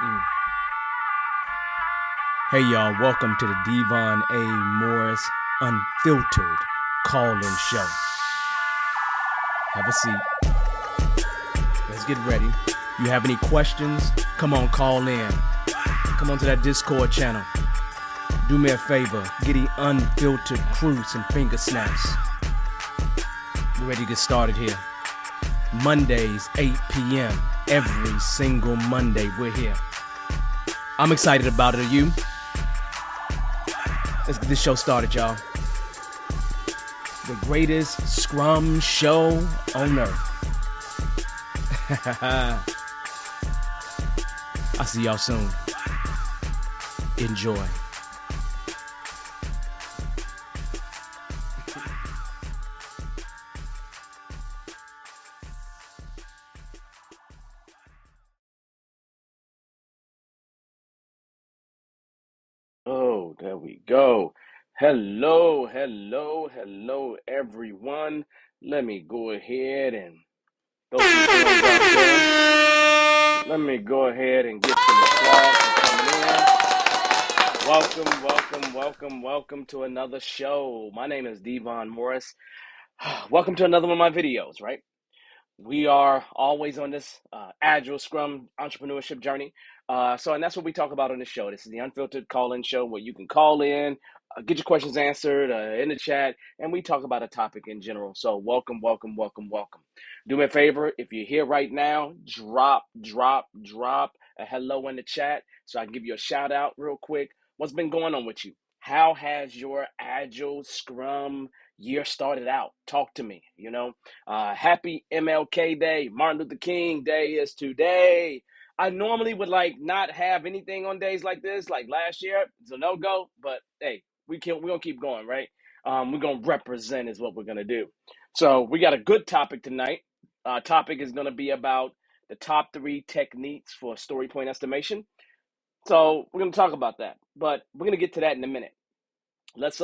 Mm. Hey y'all, welcome to the Devon A. Morris Unfiltered call-in show. Have a seat. Let's get ready. You have any questions? Come on, call in. Come on to that Discord channel. Do me a favor, get the unfiltered crew some finger snaps. We're ready to get started here. Mondays, 8 p.m. Every single Monday, we're here. I'm excited about it. Are you? Let's get this show started, y'all. The greatest scrum show on earth. I'll see y'all soon. Enjoy. Oh, there we go. Hello, everyone. Let me go ahead and throw some hands out there. Let me go ahead and get some applause for coming in. Welcome to another show. My name is Devon Morris. Welcome to another one of my videos, right? We are always on this agile scrum entrepreneurship journey. And that's what we talk about on the show. This is the Unfiltered call-in show where you can call in, get your questions answered in the chat, and we talk about a topic in general. So welcome. Do me a favor, if you're here right now, drop a hello in the chat so I can give you a shout out real quick. What's been going on with you? How has your agile scrum year started out? Talk to me, happy MLK Day. Martin Luther King Day is today. I normally would not have anything on days like this, like last year. It's a no-go, but hey, we're gonna keep going, right? We're gonna represent is what we're gonna do. So we got a good topic tonight. Topic is gonna be about the top 3 techniques for story point estimation. So we're gonna talk about that, but we're gonna get to that in a minute. Let's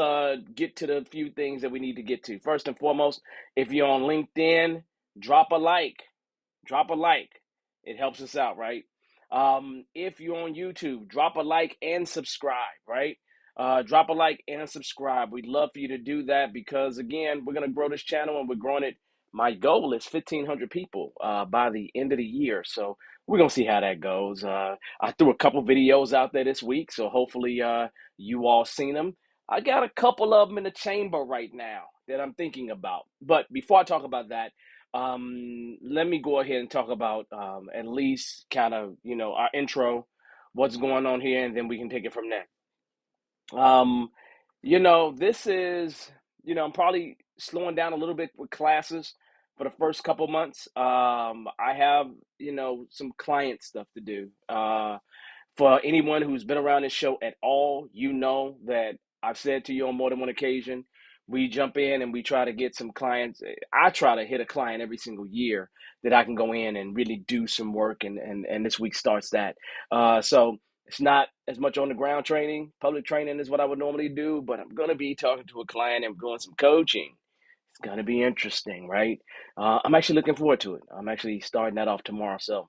get to the few things that we need to get to. First and foremost, if you're on LinkedIn, drop a like. It helps us out, right? If you're on YouTube, drop a like and subscribe, right? Drop a like and subscribe. We'd love for you to do that because, again, we're going to grow this channel and we're growing it. My goal is 1,500 people by the end of the year. So we're going to see how that goes. I threw a couple videos out there this week, so hopefully you all seen them. I got a couple of them in the chamber right now that I'm thinking about. But before I talk about that, let me go ahead and talk about at least kind of, our intro, what's going on here, and then we can take it from there. This is, I'm probably slowing down a little bit with classes for the first couple months. I have, some client stuff to do. For anyone who's been around this show at all, you know that I've said to you on more than one occasion, we jump in and we try to get some clients. I try to hit a client every single year that I can go in and really do some work, and this week starts that. So it's not as much on the ground training. Public training is what I would normally do, but I'm going to be talking to a client and doing some coaching. It's going to be interesting, right? I'm actually looking forward to it. I'm actually starting that off tomorrow. So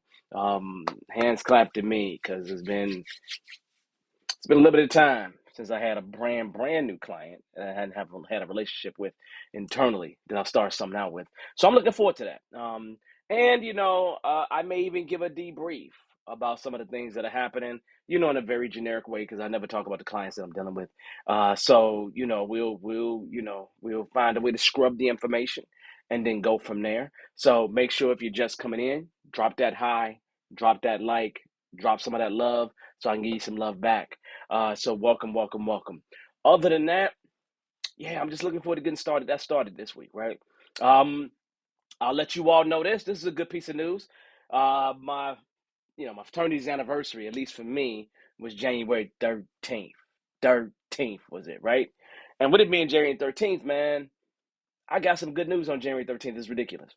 hands clap to me because it's been a little bit of time since I had a brand new client that I hadn't had a relationship with internally that I'll start something out with. So I'm looking forward to that. I may even give a debrief about some of the things that are happening, in a very generic way because I never talk about the clients that I'm dealing with. We'll find a way to scrub the information and then go from there. So make sure if you're just coming in, drop that high, drop that like, drop some of that love so I can give you some love back. So welcome. Other than that, yeah, I'm just looking forward to getting started. That started this week, right? I'll let you all know this. This is a good piece of news. My fraternity's anniversary, at least for me, was January 13th. 13th was it, right? And with it being January 13th, man, I got some good news on January 13th. It's ridiculous.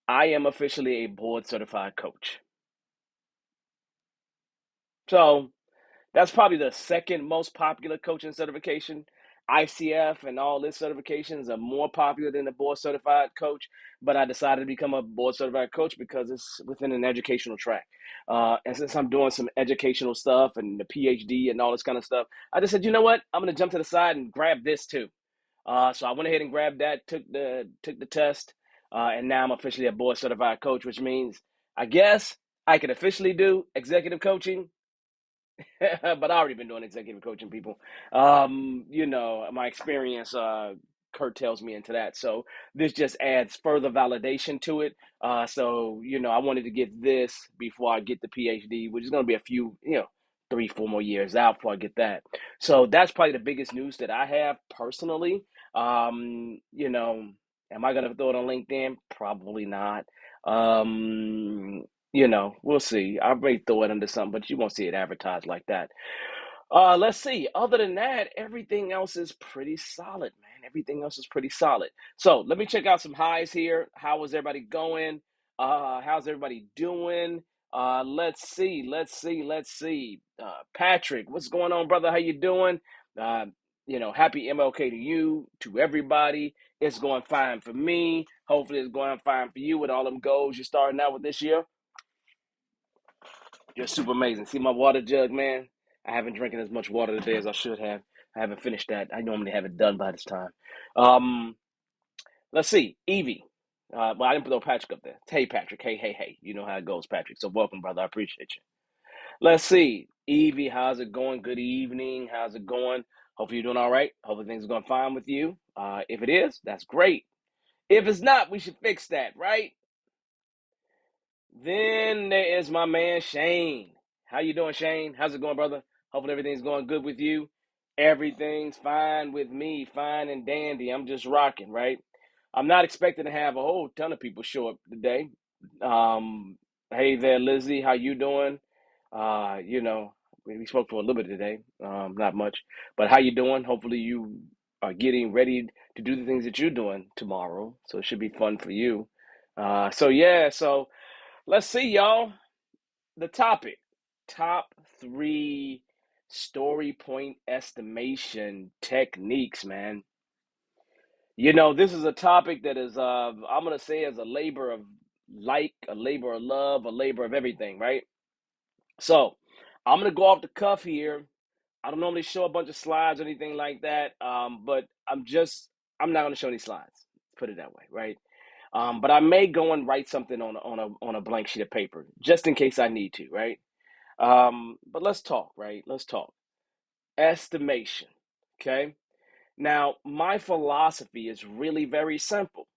I am officially a board certified coach. So that's probably the second most popular coaching certification ICF and all this certifications are more popular than the board certified coach, but I decided to become a board certified coach because it's within an educational track. And since I'm doing some educational stuff and the PhD and all this kind of stuff, I just said, you know what? I'm going to jump to the side and grab this too. So I went ahead and grabbed that, took the test, and now I'm officially a board certified coach, which means I guess I can officially do executive coaching. But I already been doing executive coaching, people. My experience curtails me into that. So this just adds further validation to it. I wanted to get this before I get the PhD, which is going to be a few, 3, 4 more years out before I get that. So that's probably the biggest news that I have personally. Am I going to throw it on LinkedIn? Probably not. We'll see. I may throw it under something, but you won't see it advertised like that. Let's see. Other than that, everything else is pretty solid, man. Everything else is pretty solid. So let me check out some highs here. How is everybody going? How's everybody doing? Let's see. Patrick, what's going on, brother? How you doing? Happy MLK to you, to everybody. It's going fine for me. Hopefully it's going fine for you with all them goals you're starting out with this year. You're super amazing. See my water jug, man? I haven't drinking as much water today as I should have. I haven't finished that. I normally have it done by this time. Um, let's see. Evie. I didn't throw Patrick up there. Hey, Patrick. Hey. You know how it goes, Patrick. So welcome, brother. I appreciate you. Let's see. Evie, how's it going? Good evening. How's it going? Hopefully you're doing all right. Hopefully things are going fine with you. If it is, that's great. If it's not, we should fix that, right? Then there is my man Shane. How you doing, Shane? How's it going, brother? Hopefully everything's going good with you. Everything's fine with me, fine and dandy. I'm just rocking, right? I'm not expecting to have a whole ton of people show up today. Hey there, Lizzie. How you doing? Uh, you know, we spoke for a little bit today, not much. But how you doing? Hopefully you are getting ready to do the things that you're doing tomorrow. So it should be fun for you. So let's see, y'all. The topic: top 3 story point estimation techniques, man. This is a topic that is, I'm going to say, is a labor of a labor of love, a labor of everything, right? So I'm going to go off the cuff here. I don't normally show a bunch of slides or anything like that, but I'm not going to show any slides. Put it that way, right? But I may go and write something on a blank sheet of paper just in case I need to, right? But let's talk, right? Let's talk. Estimation. Okay. Now, my philosophy is really very simple.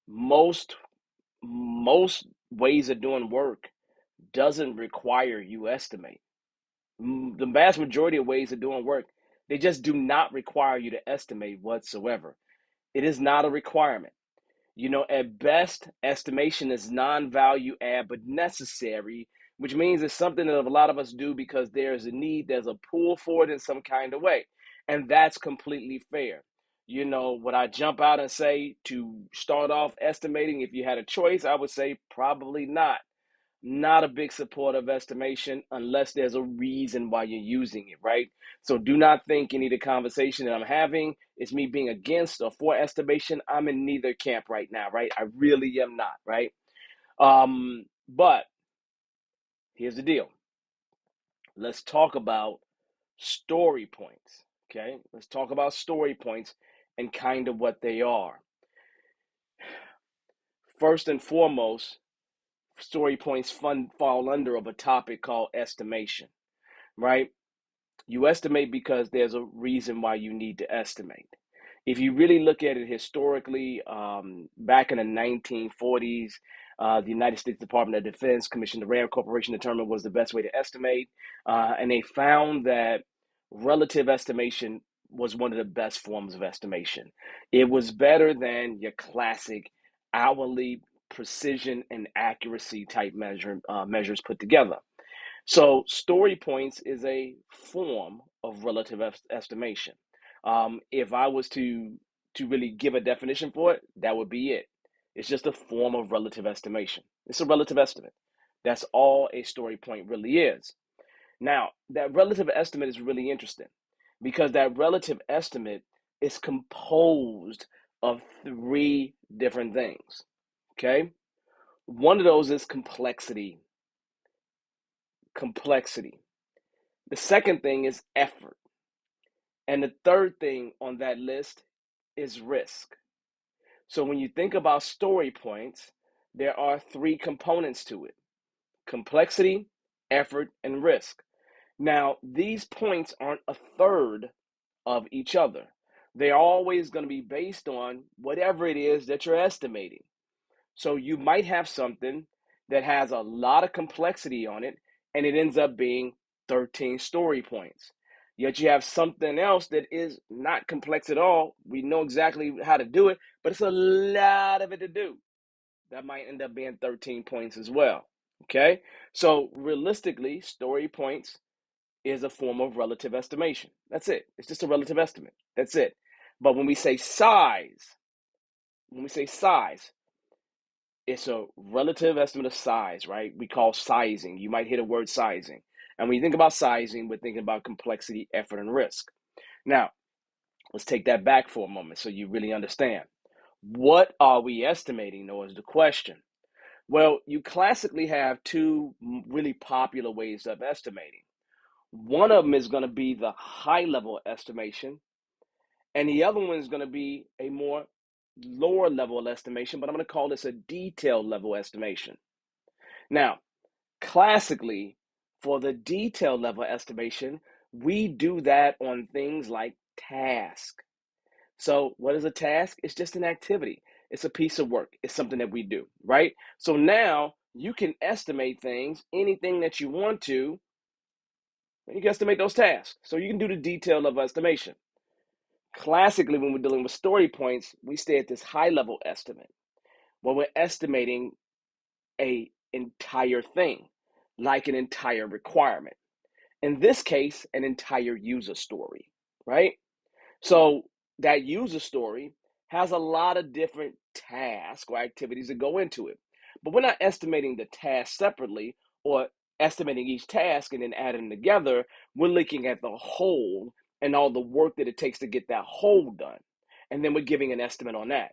Most ways of doing work doesn't require you estimate. The vast majority of ways of doing work, they just do not require you to estimate whatsoever. It is not a requirement. At best, estimation is non-value add, but necessary, which means it's something that a lot of us do because there's a need, there's a pull for it in some kind of way. And that's completely fair. Would I jump out and say to start off estimating if you had a choice? I would say probably not. Not a big supporter of estimation unless there's a reason why you're using it, right? So do not think any of the conversation that I'm having is me being against or for estimation. I'm in neither camp right now, right? I really am not, right? But here's the deal. Let's talk about story points, okay? Let's talk about story points and kind of what they are. First and foremost, story points fall under of a topic called estimation, right? You estimate because there's a reason why you need to estimate. If you really look at it historically, back in the 1940s, the United States Department of Defense commissioned the Rand Corporation to determine what was the best way to estimate. And they found that relative estimation was one of the best forms of estimation. It was better than your classic hourly precision and accuracy type measures put together. So story points is a form of relative estimation. If I was to really give a definition for it, that would be it. It's just a form of relative estimation. It's a relative estimate. That's all a story point really is. Now, that relative estimate is really interesting because that relative estimate is composed of three different things. Okay? One of those is complexity. Complexity. The second thing is effort. And the third thing on that list is risk. So when you think about story points, there are three components to it: complexity, effort, and risk. Now, these points aren't a third of each other. They're always going to be based on whatever it is that you're estimating. So you might have something that has a lot of complexity on it, and it ends up being 13 story points. Yet you have something else that is not complex at all. We know exactly how to do it, but it's a lot of it to do. That might end up being 13 points as well. Okay? So realistically, story points is a form of relative estimation. That's it. It's just a relative estimate. That's it. But when we say size, it's a relative estimate of size, right? We call sizing. You might hear the word sizing. And when you think about sizing, we're thinking about complexity, effort, and risk. Now, let's take that back for a moment so you really understand. What are we estimating, though, is the question. Well, you classically have two really popular ways of estimating. One of them is going to be the high level estimation, and the other one is going to be a more lower level estimation, but I'm going to call this a detailed level estimation. Now, classically, for the detailed level estimation, we do that on things like task. So, what is a task? It's just an activity. It's a piece of work. It's something that we do, right? So now you can estimate things, anything that you want to, and you can estimate those tasks. So you can do the detail of estimation. Classically, when we're dealing with story points, we stay at this high level estimate when we're estimating a entire thing, like an entire requirement. In this case, an entire user story, right? So that user story has a lot of different tasks or activities that go into it. But we're not estimating the tasks separately or estimating each task and then adding them together. We're looking at the whole and all the work that it takes to get that whole done. And then we're giving an estimate on that.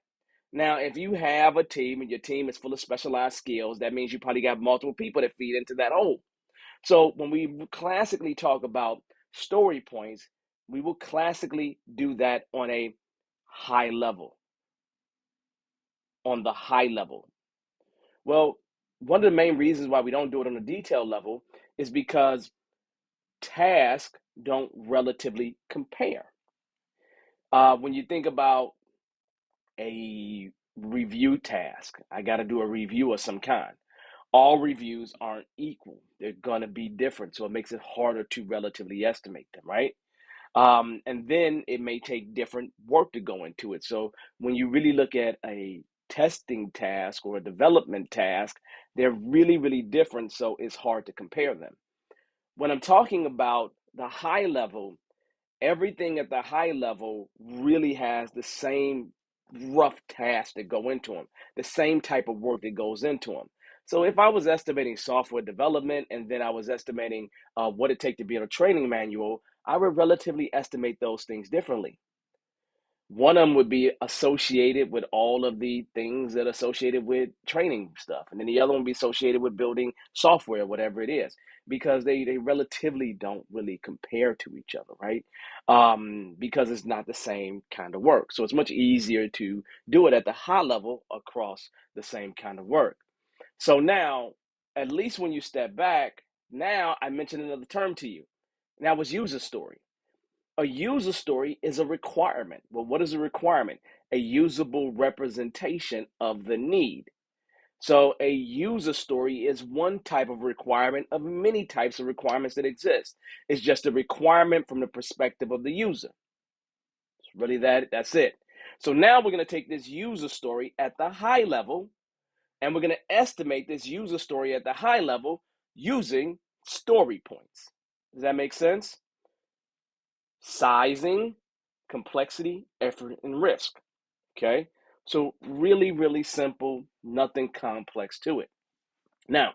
Now, if you have a team and your team is full of specialized skills, that means you probably got multiple people that feed into that whole. So when we classically talk about story points, we will classically do that on a high level, on the high level. Well, one of the main reasons why we don't do it on a detailed level is because tasks don't relatively compare. When you think about a review task, I got to do a review of some kind. All reviews aren't equal. They're going to be different. So it makes it harder to relatively estimate them, right? And then it may take different work to go into it. So when you really look at a testing task or a development task, they're really, really different. So it's hard to compare them. When I'm talking about the high level, everything at the high level really has the same rough tasks that go into them, the same type of work that goes into them. So if I was estimating software development and then I was estimating what it takes to be in a training manual, I would relatively estimate those things differently. One of them would be associated with all of the things that are associated with training stuff. And then the other one would be associated with building software, whatever it is, because they relatively don't really compare to each other, right? Because it's not the same kind of work. So it's much easier to do it at the high level across the same kind of work. So now, at least when you step back, now I mentioned another term to you. Now was user story. A user story is a requirement. Well, what is a requirement? A usable representation of the need. So a user story is one type of requirement of many types of requirements that exist. It's just a requirement from the perspective of the user. It's really that's it. So now we're going to take this user story at the high level and we're going to estimate this user story at the high level using story points. Does that make sense? Sizing, complexity, effort, and risk. Okay? So, really, really simple, nothing complex to it. Now,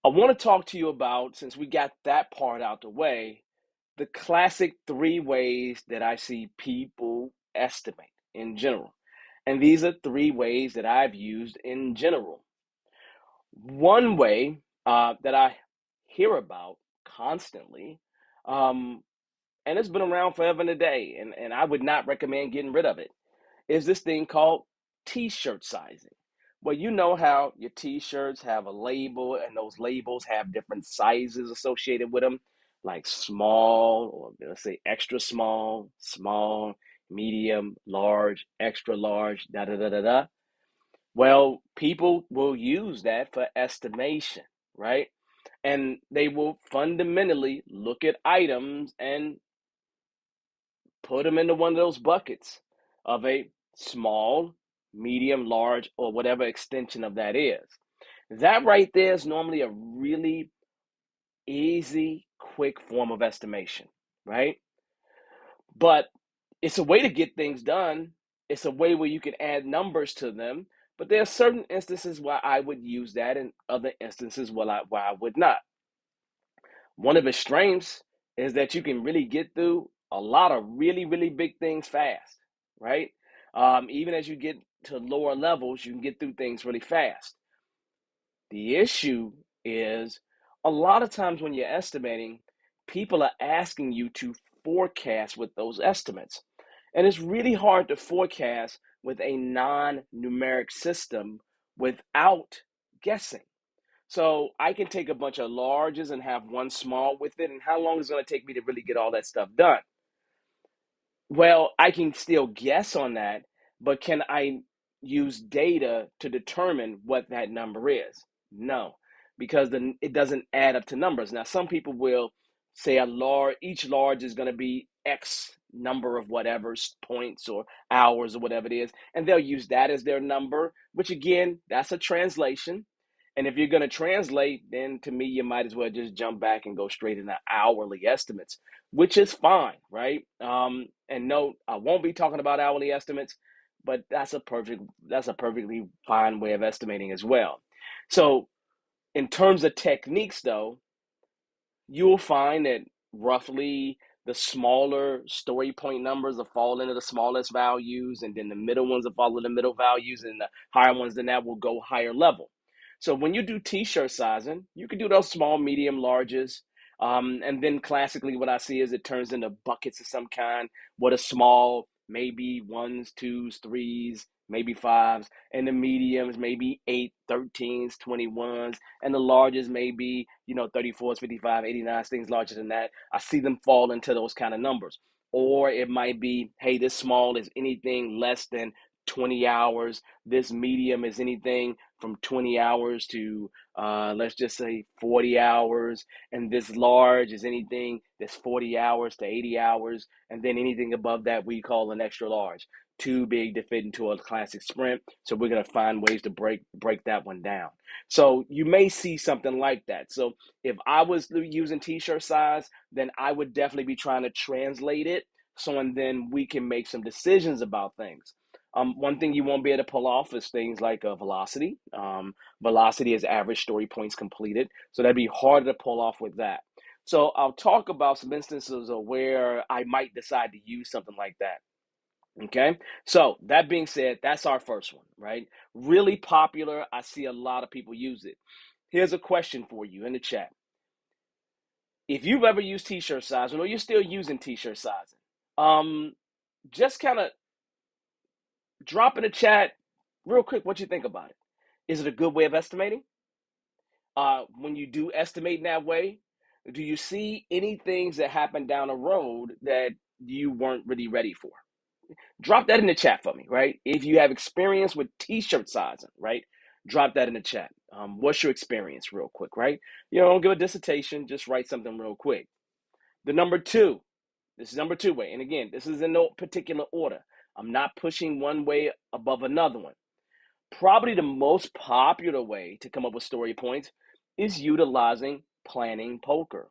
I want to talk to you about, since we got that part out the way, the classic three ways that I see people estimate in general. And these are three ways that I've used in general. One way that I hear about constantly, um, and it's been around forever and a day, and I would not recommend getting rid of it, is this thing called t-shirt sizing. Well, you know how your t-shirts have a label, and those labels have different sizes associated with them, like small, or let's say extra small, small, medium, large, extra large, da da da da da. Well, people will use that for estimation, right? And they will fundamentally look at items and put them into one of those buckets of a small, medium, large, or whatever extension of that is. That right there is normally a really easy, quick form of estimation, right? But it's a way to get things done. It's a way where you can add numbers to them. But there are certain instances where I would use that, and other instances where I would not. One of its strengths is that you can really get through a lot of really, really big things fast, right? Even as you get to lower levels, you can get through things really fast. The issue is a lot of times when you're estimating, people are asking you to forecast with those estimates. And it's really hard to forecast with a non numeric system without guessing. So I can take a bunch of larges and have one small with it. And how long is it going to take me to really get all that stuff done? Well, I can still guess on that, but can I use data to determine what that number is? No, because then it doesn't add up to numbers. Now, some people will say each large is going to be X number of whatever points or hours or whatever it is, and they'll use that as their number, which again, that's a translation. And if you're going to translate, then to me, you might as well just jump back and go straight into hourly estimates, which is fine, right? And no, I won't be talking about hourly estimates, but that's a perfectly fine way of estimating as well. So in terms of techniques, though, you'll find that roughly the smaller story point numbers will fall into the smallest values, and then the middle ones will follow the middle values, and the higher ones than that will go higher level. So when you do t-shirt sizing, you can do those small, medium, larges. And then classically, what I see is it turns into buckets of some kind. What a small, maybe ones, twos, threes, maybe fives, and the mediums, maybe eight, 13s, 21s, and the largest may be, 34s, 55, 89s, things larger than that. I see them fall into those kind of numbers. Or it might be, hey, this small is anything less than 20 hours. This medium is anything from 20 hours to, let's just say, 40 hours. And this large is anything that's 40 hours to 80 hours. And then anything above that we call an extra large. Too big to fit into a classic sprint. So we're going to find ways to break that one down. So you may see something like that. So if I was using t-shirt size, then I would definitely be trying to translate it. So, and then we can make some decisions about things. One thing you won't be able to pull off is things like velocity. Velocity is average story points completed. So that'd be harder to pull off with that. So I'll talk about some instances of where I might decide to use something like that. Okay, so that being said, that's our first one, right? Really popular. I see a lot of people use it. Here's a question for you in the chat. If you've ever used t-shirt sizing or you're still using t-shirt sizing, just kind of drop in the chat real quick what you think about it. Is it a good way of estimating? When you do estimate in that way, do you see any things that happen down the road that you weren't really ready for? Drop that in the chat for me, right? If you have experience with t-shirt sizing, right? Drop that in the chat. What's your experience, real quick, right? Don't give a dissertation, just write something real quick. The number two, this is number two way. And again, this is in no particular order. I'm not pushing one way above another one. Probably the most popular way to come up with story points is utilizing planning poker.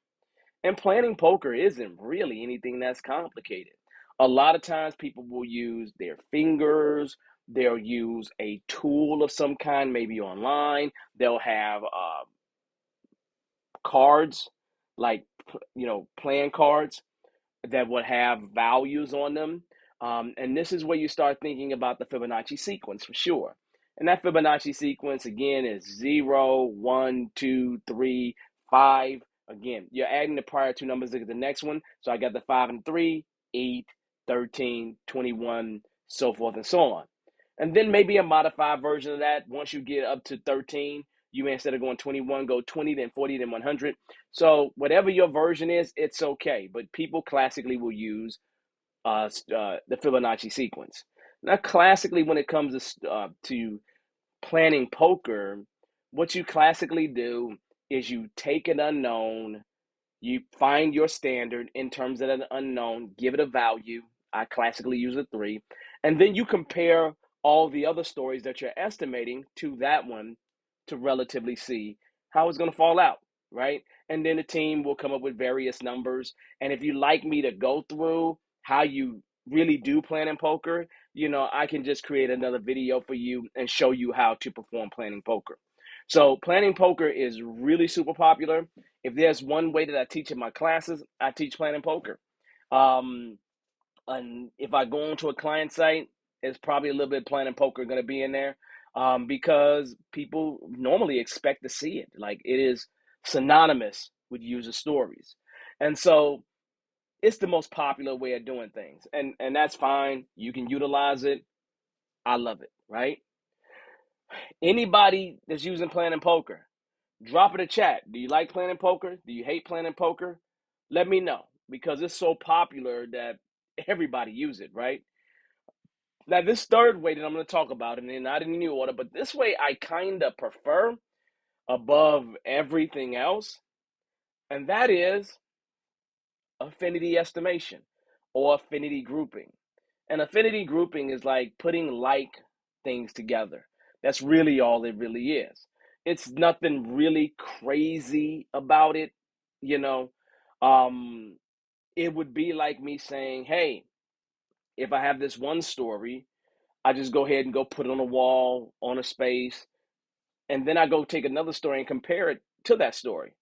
And planning poker isn't really anything that's complicated. A lot of times people will use their fingers, they'll use a tool of some kind, maybe online. They'll have cards, like, playing cards. that would have values on them. And this is where you start thinking about the Fibonacci sequence for sure. And that Fibonacci sequence again is 0, 1, 2, 3, 5. Again, you're adding the prior two numbers to get the next one. So I got the 5 and 3, 8, 13, 21, so forth and so on. And then maybe a modified version of that. Once you get up to 13, you may, instead of going 21, go 20, then 40, then 100. So whatever your version is, it's okay. But people classically will use the Fibonacci sequence. Now, classically, when it comes to planning poker, what you classically do is you take an unknown, you find your standard in terms of an unknown, give it a value. I classically use a 3. And then you compare all the other stories that you're estimating to that one to relatively see how it's going to fall out, right? And then the team will come up with various numbers. And if you like me to go through how you really do plan in poker, I can just create another video for you and show you how to perform planning poker. So planning poker is really super popular. If there's one way that I teach in my classes, I teach planning poker. Um, and if I go onto a client site, it's probably a little bit of planning poker going to be in there, because people normally expect to see it. Like, it is synonymous with user stories. And so it's the most popular way of doing things. And that's fine. You can utilize it. I love it, right? Anybody that's using planning poker, drop it in chat. Do you like planning poker? Do you hate planning poker? Let me know, because it's so popular that everybody use it, right? Now, this third way that I'm going to talk about, and not in any order, but this way I kind of prefer above everything else, and that is affinity estimation or affinity grouping. And affinity grouping is like putting like things together. That's really all it really is. It's nothing really crazy about it, you know. Um, it would be like me saying, hey, if I have this one story, I just go ahead and go put it on a wall, on a space, and then I go take another story and compare it to that story.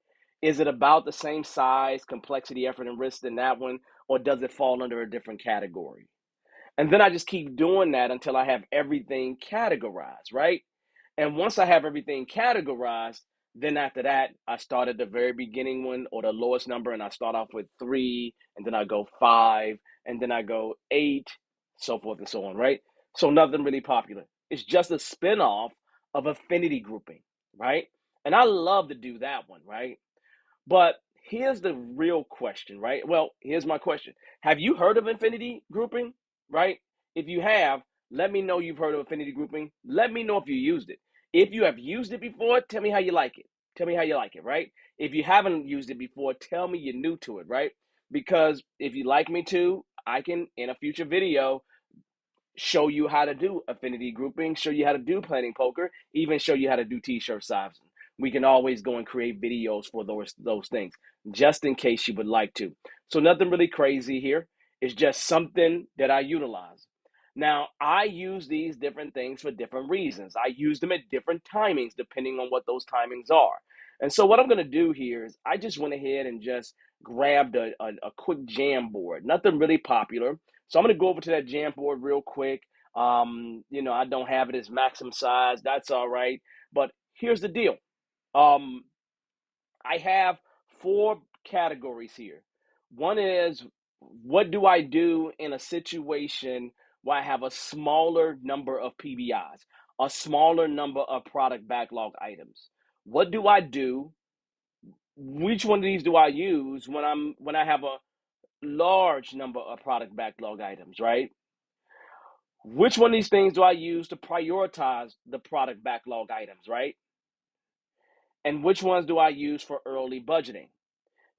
Is it about the same size, complexity, effort, and risk than that one, or does it fall under a different category? And then I just keep doing that until I have everything categorized, right? And once I have everything categorized, then after that, I start at the very beginning one or the lowest number, and I start off with 3, and then I go 5, and then I go 8, so forth and so on, right? So nothing really popular. It's just a spinoff of affinity grouping, right? And I love to do that one, right? But here's the real question, right? Well, here's my question. Have you heard of infinity grouping, right? If you have, let me know you've heard of affinity grouping. Let me know if you used it. If you have used it before, tell me how you like it. Tell me how you like it, right? If you haven't used it before, tell me you're new to it, right? Because if you like me to, I can, in a future video, show you how to do affinity grouping, show you how to do planning poker, even show you how to do t-shirt sizing. We can always go and create videos for those things, just in case you would like to. So nothing really crazy here. It's just something that I utilize. Now, I use these different things for different reasons. I use them at different timings, depending on what those timings are. And so what I'm going to do here is I just went ahead and just grabbed a quick jam board. Nothing really popular. So I'm going to go over to that jam board real quick. I don't have it as maximum size. That's all right. But here's the deal. I have 4 categories here. One is, what do I do in a situation where I have a smaller number of PBIs, a smaller number of product backlog items? What do I do? Which one of these do I use when I have a large number of product backlog items, right? Which one of these things do I use to prioritize the product backlog items, right? And which ones do I use for early budgeting?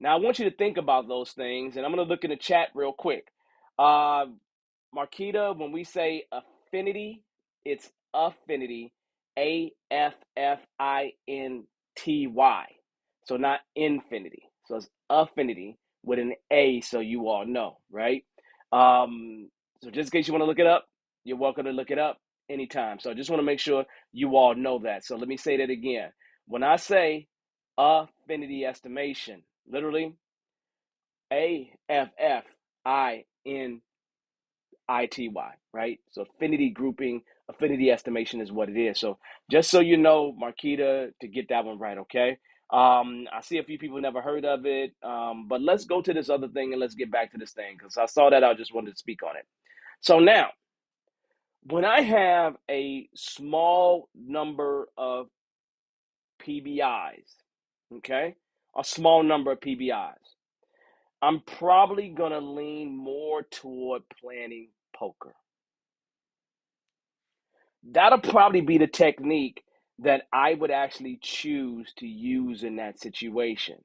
Now, I want you to think about those things, and I'm going to look in the chat real quick. Uh, Marquita, when we say affinity, it's affinity, AFFINTY. So not infinity. So it's affinity with an A, so you all know, right? So just in case you want to look it up, you're welcome to look it up anytime. So I just want to make sure you all know that. So let me say that again. When I say affinity estimation, literally, AFF right? So affinity grouping, affinity estimation is what it is. So just so you know, Marquita, to get that one right, okay? I see a few people never heard of it, but let's go to this other thing and let's get back to this thing because I saw that I just wanted to speak on it. So now, when I have a small number of PBIs, okay, a small number of PBIs, I'm probably gonna lean more toward planning poker. That'll probably be the technique that I would actually choose to use in that situation.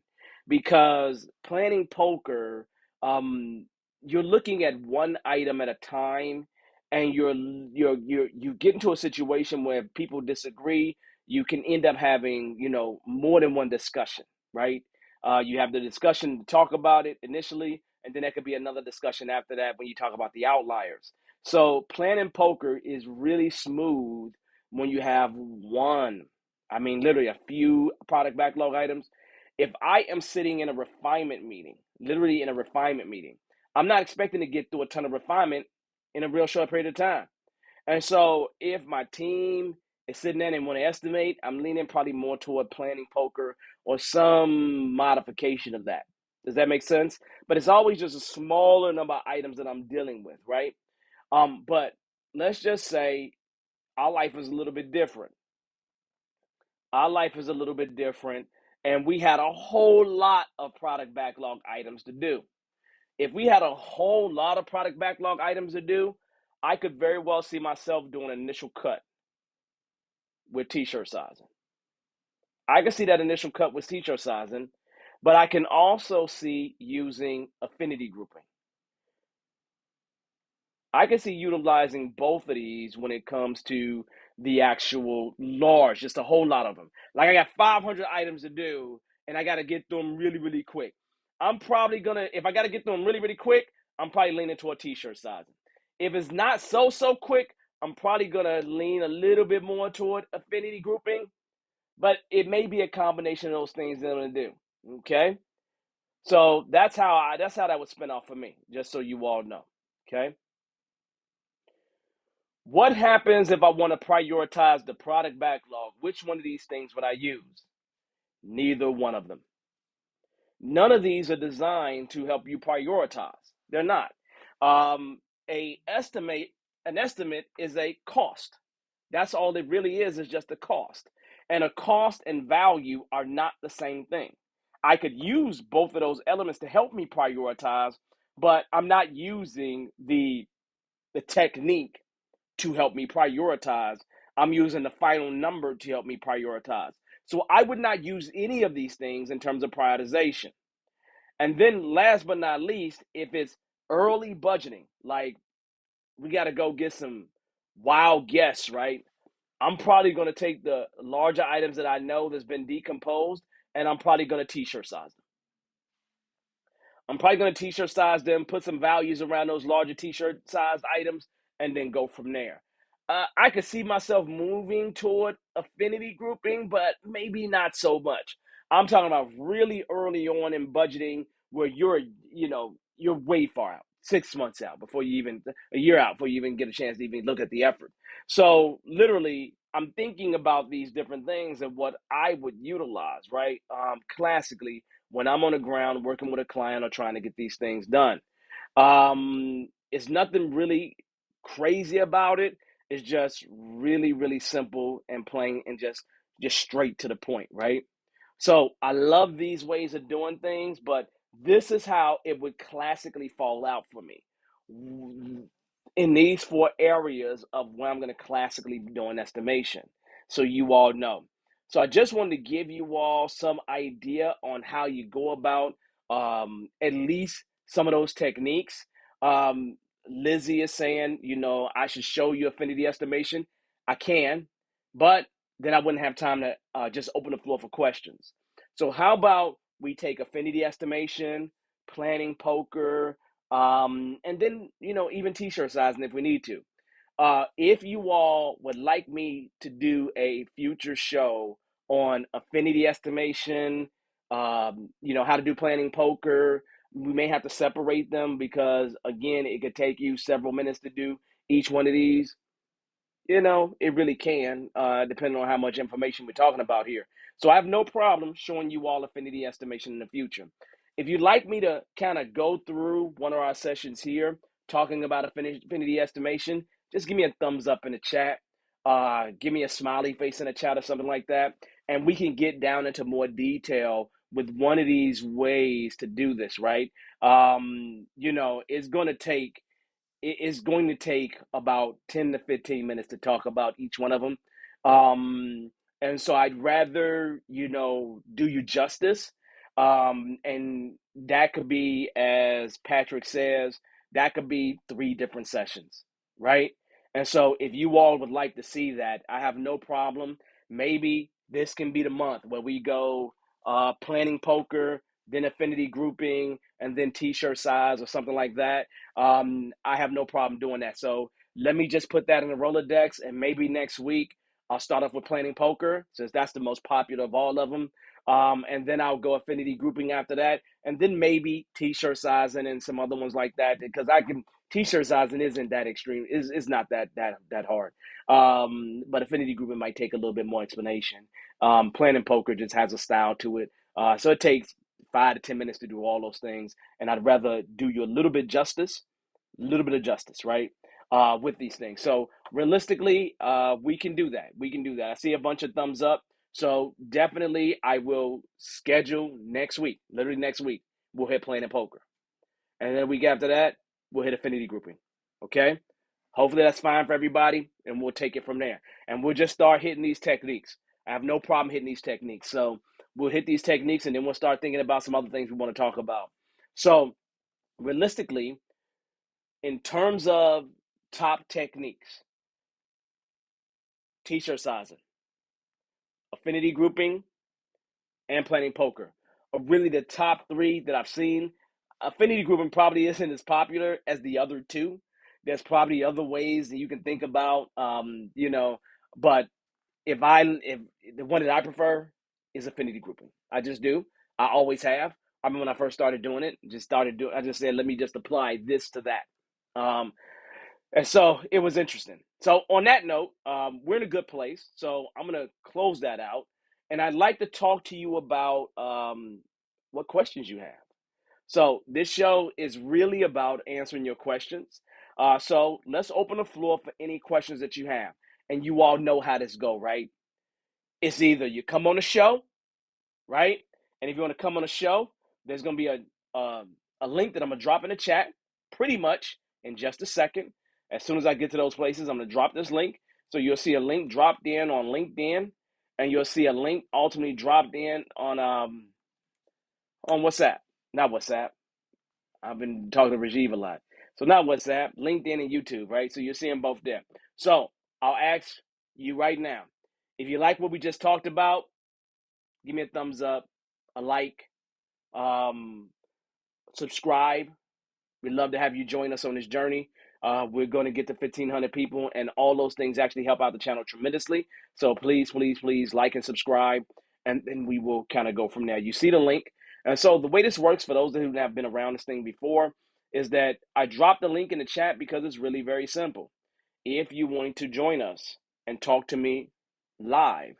Because planning poker, um, you're looking at one item at a time, and you get into a situation where people disagree. You can end up having more than one discussion, right? You have the discussion to talk about it initially, and then there could be another discussion after that when you talk about the outliers. So planning poker is really smooth when you have one, I mean, literally a few product backlog items. If I am sitting in a refinement meeting, literally in a refinement meeting, I'm not expecting to get through a ton of refinement in a real short period of time. And so if my team is sitting there and want to estimate, I'm leaning probably more toward planning poker or some modification of that. Does that make sense? But it's always just a smaller number of items that I'm dealing with, right? But let's just say our life is a little bit different. Our life is a little bit different, and we had a whole lot of product backlog items to do. If we had a whole lot of product backlog items to do, I could very well see myself doing an initial cut with t-shirt sizing. I can see that initial cut with t-shirt sizing, but I can also see using affinity grouping. I can see utilizing both of these when it comes to the actual large, just a whole lot of them. Like I got 500 items to do and I got to get through them really, really quick. I'm probably going to, if I got to get through them really, really quick, I'm probably leaning toward t-shirt sizing. If it's not so quick, I'm probably going to lean a little bit more toward affinity grouping, but it may be a combination of those things that I'm going to do. Okay. So that's how that would spin off for me, just so you all know. Okay. What happens if I want to prioritize the product backlog? Which one of these things would I use? Neither one of them. None of these are designed to help you prioritize. They're not. Um, a estimate, an estimate is a cost. That's all it really is just a cost. And a cost and value are not the same thing. I could use both of those elements to help me prioritize, but I'm not using the technique to help me prioritize. I'm using the final number to help me prioritize. So I would not use any of these things in terms of prioritization. And then last but not least, if it's early budgeting, like we got to go get some wild guests, right? I'm probably going to take the larger items that I know that's been decomposed and I'm probably going to t-shirt size them. I'm probably going to t-shirt size them, put some values around those larger t-shirt sized items, and then go from there. I could see myself moving toward affinity grouping, but maybe not so much. I'm talking about really early on in budgeting where you're way far out, 6 months out before you even, a year out before you even get a chance to even look at the effort. So literally, I'm thinking about these different things and what I would utilize, right? Classically, when I'm on the ground working with a client or trying to get these things done. It's nothing really crazy about it. It's just really, really simple and plain and just straight to the point, right? So I love these ways of doing things, but this is how it would classically fall out for me in these four areas of where I'm going to classically be doing estimation. So you all know. So I just wanted to give you all some idea on how you go about at least some of those techniques. Lizzie is saying, I should show you affinity estimation. I can, but then I wouldn't have time to just open the floor for questions. So how about we take affinity estimation, planning poker, and then even t-shirt sizing if we need to. If you all would like me to do a future show on affinity estimation, how to do planning poker, we may have to separate them because, again, it could take you several minutes to do each one of these. It really can, depending on how much information we're talking about here. So I have no problem showing you all affinity estimation in the future. If you'd like me to kind of go through one of our sessions here, talking about affinity estimation, just give me a thumbs up in the chat. Give me a smiley face in the chat or something like that. And we can get down into more detail with one of these ways to do this, right? It's going to take about 10 to 15 minutes to talk about each one of them. And so I'd rather, do you justice. And that could be, as Patrick says, that could be 3 different sessions, right? And so if you all would like to see that, I have no problem. Maybe this can be the month where we go planning poker, then affinity grouping, and then t-shirt size or something like that. I have no problem doing that. So let me just put that in the Rolodex, and maybe next week I'll start off with planning poker, since that's the most popular of all of them. And then I'll go affinity grouping after that, and then maybe t-shirt sizing and some other ones like that, because t-shirt sizing isn't that extreme. It's not that hard. But affinity grouping might take a little bit more explanation. Planning poker just has a style to it, so it takes 5 to 10 minutes to do all those things, and I'd rather do you a little bit of justice, right? With these things. So realistically, we can do that. We can do that. I see a bunch of thumbs up. So definitely I will schedule next week. Literally next week, we'll hit playing poker. And then a week after that, we'll hit affinity grouping. Okay? Hopefully that's fine for everybody, and we'll take it from there. And we'll just start hitting these techniques. I have no problem hitting these techniques. So we'll hit these techniques, and then we'll start thinking about some other things we want to talk about. So realistically, in terms of top techniques, t-shirt sizing, affinity grouping, and planning poker are really the top 3 that I've seen. Affinity grouping probably isn't as popular as the other 2. There's probably other ways that you can think about, but if the one that I prefer is affinity grouping. I just do. I always have. I mean, when I first started doing it, I just said, let me just apply this to that. And so it was interesting. So on that note, we're in a good place. So I'm going to close that out. And I'd like to talk to you about what questions you have. So this show is really about answering your questions. So let's open the floor for any questions that you have. And you all know how this go, right? It's either you come on the show, right? And if you want to come on the show, there's going to be a link that I'm going to drop in the chat pretty much in just a second. As soon as I get to those places, I'm going to drop this link. So you'll see a link dropped in on LinkedIn, and you'll see a link ultimately dropped in on WhatsApp. Not WhatsApp. I've been talking to Rajiv a lot. So not WhatsApp, LinkedIn and YouTube, right? So you're seeing both there. So I'll ask you right now, if you like what we just talked about, give me a thumbs up, a like, subscribe. We'd love to have you join us on this journey. We're going to get to 1,500 people, and all those things actually help out the channel tremendously. So please, please, please like and subscribe, and then we will kind of go from there. You see the link. And so the way this works, for those who have been around this thing before, is that I drop the link in the chat because it's really very simple. If you want to join us and talk to me live,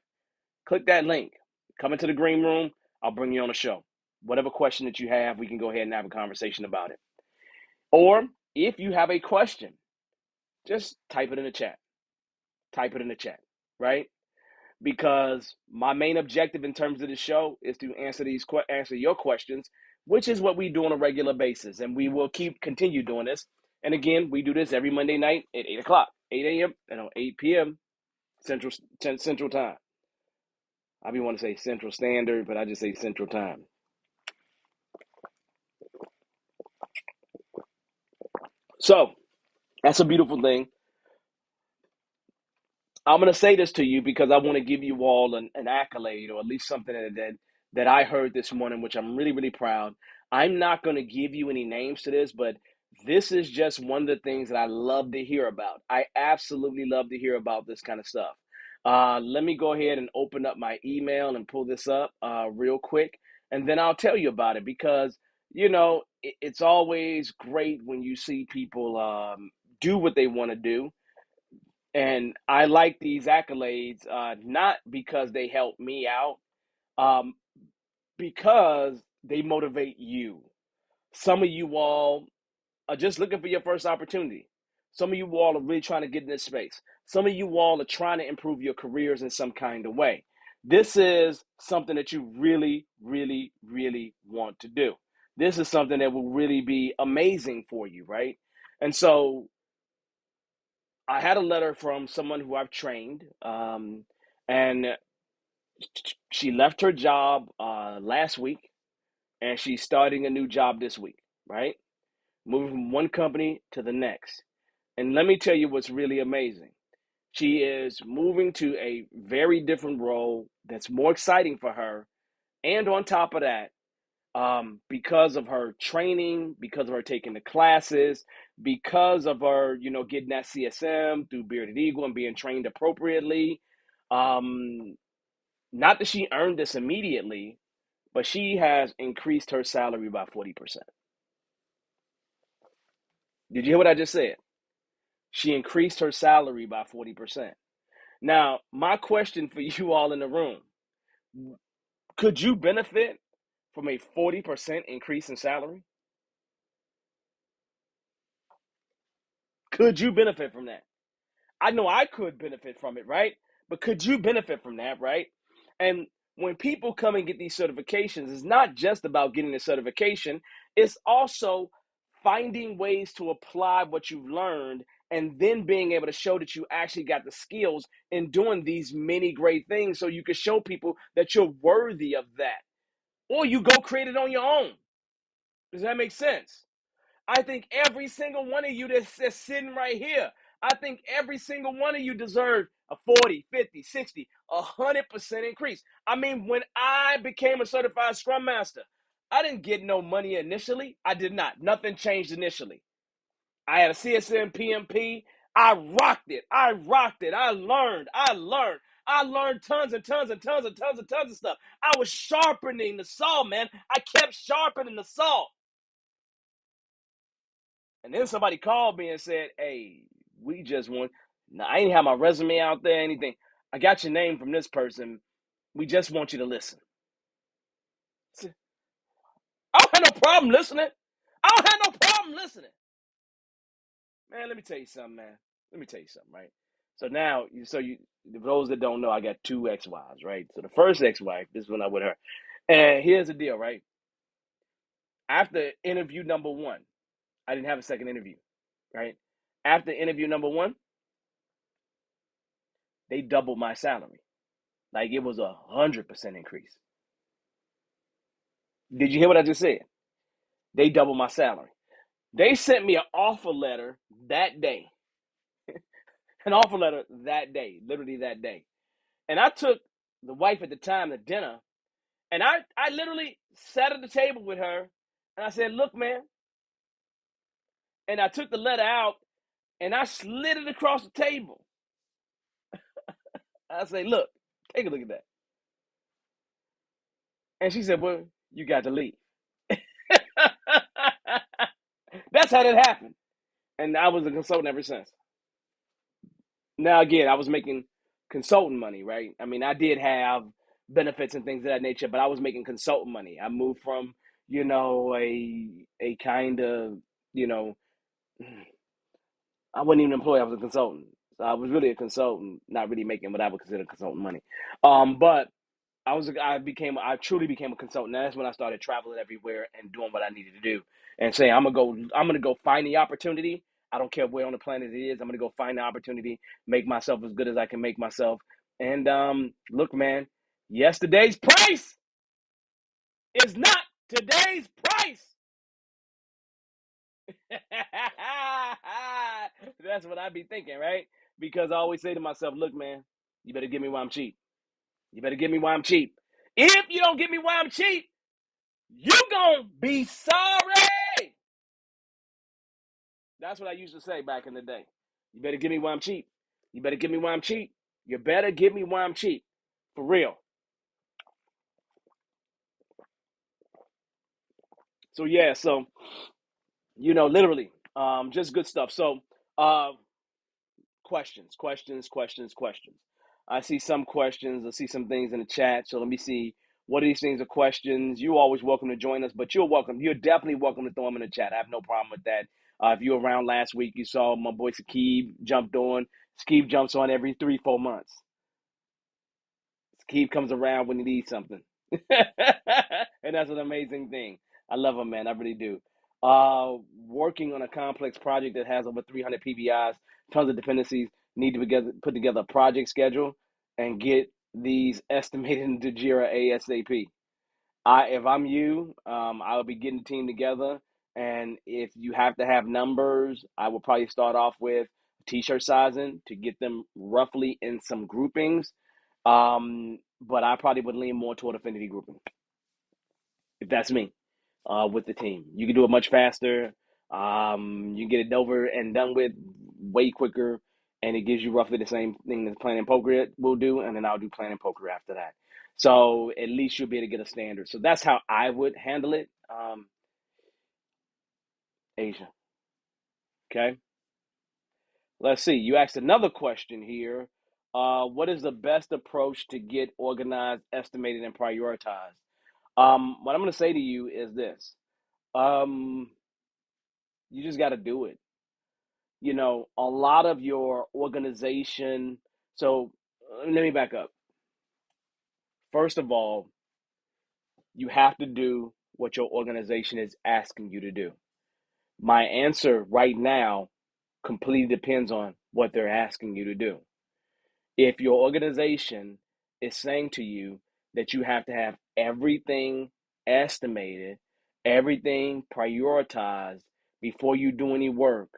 click that link. Come into the green room. I'll bring you on the show. Whatever question that you have, we can go ahead and have a conversation about it. Or if you have a question, just type it in the chat. Type it in the chat, right? Because my main objective in terms of the show is to answer your questions, which is what we do on a regular basis, and we will continue doing this. And again, we do this every Monday night at 8 o'clock, 8 a.m. and 8 p.m. Central Time. I be want to say Central Standard, but I just say Central Time. So that's a beautiful thing. I'm going to say this to you because I want to give you all an accolade, or at least something that I heard this morning, which I'm really, really proud. I'm not going to give you any names to this, but this is just one of the things that I love to hear about. I absolutely love to hear about this kind of stuff. Let me go ahead and open up my email and pull this up real quick, and then I'll tell you about it, because it's always great when you see people do what they want to do. And I like these accolades, not because they help me out, um, because they motivate you. Some of you all are just looking for your first opportunity. Some of you all are really trying to get in this space. Some of you all are trying to improve your careers in some kind of way. This is something that you really, really, really want to do. This is something that will really be amazing for you, right? And so I had a letter from someone who I've trained, and she left her job last week, and she's starting a new job this week, right? Moving from one company to the next. And let me tell you what's really amazing. She is moving to a very different role that's more exciting for her. And on top of that, because of her training, because of her taking the classes, because of her, getting that CSM through Bearded Eagle and being trained appropriately. Um, Not that she earned this immediately, but she has increased her salary by 40%. Did you hear what I just said? She increased her salary by 40%. Now, my question for you all in the room, could you benefit from a 40% increase in salary? Could you benefit from that? I know I could benefit from it, right? But could you benefit from that, right? And when people come and get these certifications, it's not just about getting the certification, it's also finding ways to apply what you've learned and then being able to show that you actually got the skills in doing these many great things so you can show people that you're worthy of that. Or you go create it on your own. Does that make sense? I think every single one of you that's sitting right here, I think every single one of you deserve a 40, 50, 60, 100% increase. I mean, when I became a certified Scrum Master, I didn't get no money initially. I did not. Nothing changed initially. I had a CSM PMP. I rocked it. I rocked it. I learned. I learned tons and tons and tons and tons and tons of stuff. I was sharpening the saw, man. I kept sharpening the saw. And then somebody called me and said, "Hey, we just want." Now, I ain't have my resume out there, anything. I got your name from this person. We just want you to listen. I don't have no problem listening. I don't have no problem listening. Man, let me tell you something, man. Let me tell you something, right? So now, for those that don't know, I got two ex-wives, right? So the first ex-wife, this is when I with her. And here's the deal, right? After interview number one, I didn't have a second interview, right? After interview number one, they doubled my salary. Like it was 100% increase. Did you hear what I just said? They doubled my salary. They sent me an offer letter that day, an offer letter that day, literally that day. And I took the wife at the time to dinner, and I literally sat at the table with her, and I said, "Look, man," and I took the letter out and I slid it across the table. I said, "Look, take a look at that." And she said, "Well, you got to leave." That's how that happened. And I was a consultant ever since. Now, again, I was making consultant money, right? I mean, I did have benefits and things of that nature, but I was making consultant money. I moved from, a kind of, you know, I wasn't even an employee, I was a consultant. So I was really a consultant, not really making what I would consider consultant money. But I truly became a consultant. That's when I started traveling everywhere and doing what I needed to do and saying, I'm gonna go find the opportunity. I don't care where on the planet it is. I'm gonna go find the opportunity, make myself as good as I can make myself. And look, man, yesterday's price is not today's price. That's what I be thinking, right? Because I always say to myself, look, man, you better give me why I'm cheap. You better give me why I'm cheap. If you don't give me why I'm cheap, you gonna be sorry. That's what I used to say back in the day. You better give me why I'm cheap. You better give me why I'm cheap. You better give me why I'm cheap. For real. So yeah, so literally, just good stuff. So uh, questions. I see some questions. I see some things in the chat. So let me see. What of these things are questions? You're always welcome to join us, but you're welcome. You're definitely welcome to throw them in the chat. I have no problem with that. If you were around last week, you saw my boy Sakib jumped on. Sakib jumps on every 3-4 months. Keith comes around when he needs something. And that's an amazing thing. I love him, man. I really do. Working on a complex project that has over 300 PBIs, tons of dependencies, need to put together a project schedule and get these estimated into Jira ASAP. If I'm you, I would be getting the team together. And if you have to have numbers, I would probably start off with t-shirt sizing to get them roughly in some groupings. But I probably would lean more toward affinity grouping if that's me. With the team, you can do it much faster. You can get it over and done with way quicker, and it gives you roughly the same thing that Plan and Poker will do, and then I'll do Plan and Poker after that. So at least you'll be able to get a standard. So that's how I would handle it. Asia. Okay. Let's see. You asked another question here. What is the best approach to get organized, estimated, and prioritized? What I'm going to say to you is this. Um, you just got to do it. A lot of your organization. So let me back up. First of all, you have to do what your organization is asking you to do. My answer right now completely depends on what they're asking you to do. If your organization is saying to you that you have to have everything estimated, everything prioritized before you do any work,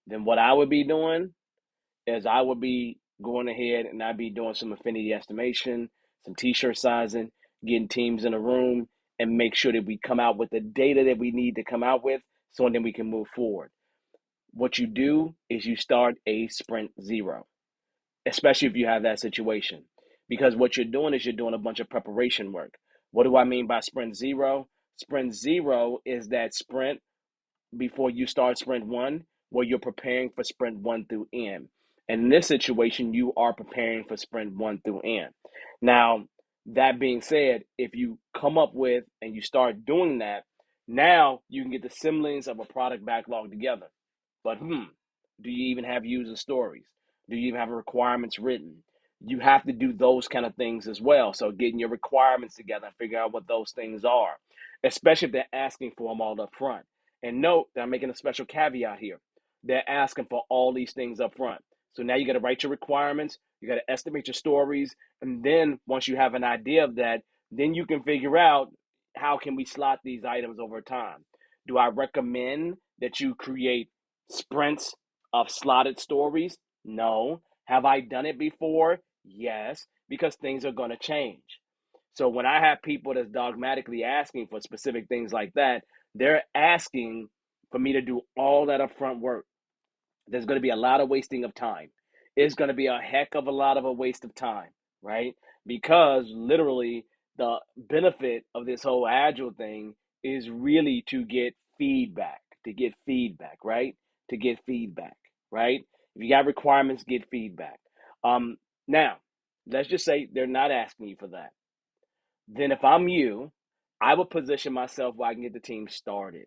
then what I would be doing is I would be going ahead and I'd be doing some affinity estimation, some t-shirt sizing, getting teams in a room, and make sure that we come out with the data that we need to come out with so then we can move forward. What you do is you start a sprint zero, especially if you have that situation. Because what you're doing is you're doing a bunch of preparation work. What do I mean by sprint zero? Sprint zero is that sprint before you start sprint one, where you're preparing for sprint one through N. And in this situation, you are preparing for sprint one through N. Now, that being said, if you come up with and you start doing that, now you can get the semblance of a product backlog together. But do you even have user stories? Do you even have requirements written? You have to do those kind of things as well. So getting your requirements together and figure out what those things are, especially if they're asking for them all up front. And note that I'm making a special caveat here. They're asking for all these things up front. So now you got to write your requirements, you got to estimate your stories, and then once you have an idea of that, then you can figure out how can we slot these items over time. Do I recommend that you create sprints of slotted stories? No. Have I done it before? Yes, because things are going to change. So when I have people that's dogmatically asking for specific things like that, they're asking for me to do all that upfront work. There's going to be a lot of wasting of time. It's going to be a heck of a lot of a waste of time, right? Because literally the benefit of this whole agile thing is really to get feedback, right? To get feedback, right? If you got requirements, get feedback. Um, Now, let's just say they're not asking you for that. Then if I'm you, I would position myself where I can get the team started,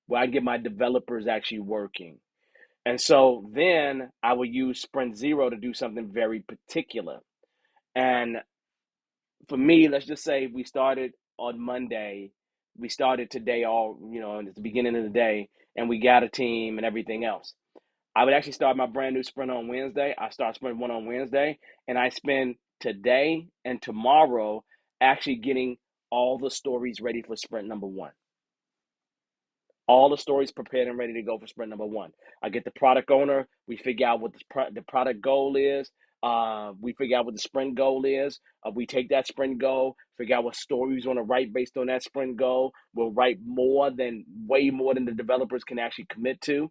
where I can get my developers actually working. And so then I would use Sprint Zero to do something very particular. And for me, let's just say we started on Monday. We started today all, at the beginning of the day, and we got a team and everything else. I would actually start my brand new sprint on Wednesday. I start sprint one on Wednesday, and I spend today and tomorrow actually getting all the stories ready for sprint number one. All the stories prepared and ready to go for sprint number one. I get the product owner. We figure out what the product goal is. We figure out what the sprint goal is. We take that sprint goal, figure out what stories we want to write based on that sprint goal. We'll write way more than the developers can actually commit to.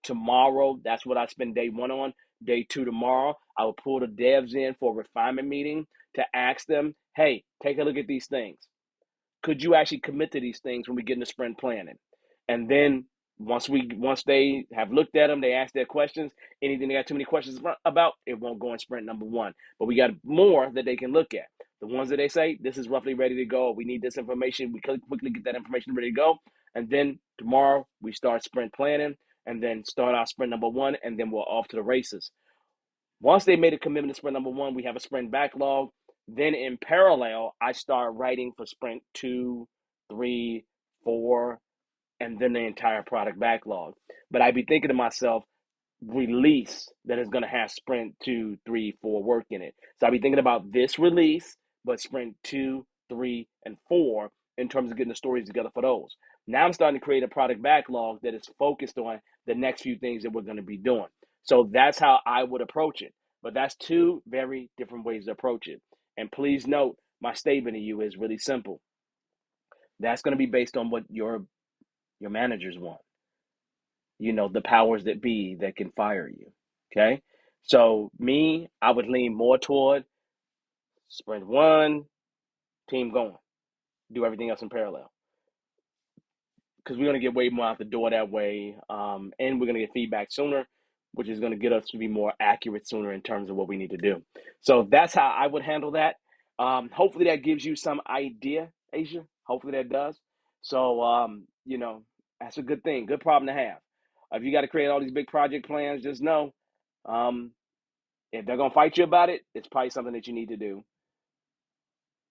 Tomorrow, that's what I spend day one on. Day two tomorrow, I will pull the devs in for a refinement meeting to ask them, hey, take a look at these things. could you actually commit to these things when we get into sprint planning? And then once they have looked at them, they ask their questions. Anything they got too many questions about, it won't go in sprint number one. But we got more that they can look at. The ones that they say, this is roughly ready to go. We need this information. We quickly get that information ready to go. And then tomorrow we start sprint planning and then start our sprint number one, and then we're off to the races. Once they made a commitment to sprint number one, we have a sprint backlog. Then in parallel, I start writing for sprint 2, 3, 4, and then the entire product backlog. But I'd be thinking to myself, release that is going to have sprint 2, 3, 4 work in it. So I'll be thinking about this release, but sprint 2, 3, and 4 in terms of getting the stories together for those. Now I'm starting to create a product backlog that is focused on the next few things that we're going to be doing. So that's how I would approach it. But that's two very different ways to approach it. And please note, my statement to you is really simple. That's going to be based on what your managers want. The powers that be that can fire you. Okay. So me, I would lean more toward sprint one, team going, do everything else in parallel. Because we're going to get way more out the door that way. And we're going to get feedback sooner, which is going to get us to be more accurate sooner in terms of what we need to do. So that's how I would handle that. Hopefully that gives you some idea, Asia. Hopefully that does. So, that's a good thing. Good problem to have. If you got to create all these big project plans, just know if they're going to fight you about it, it's probably something that you need to do.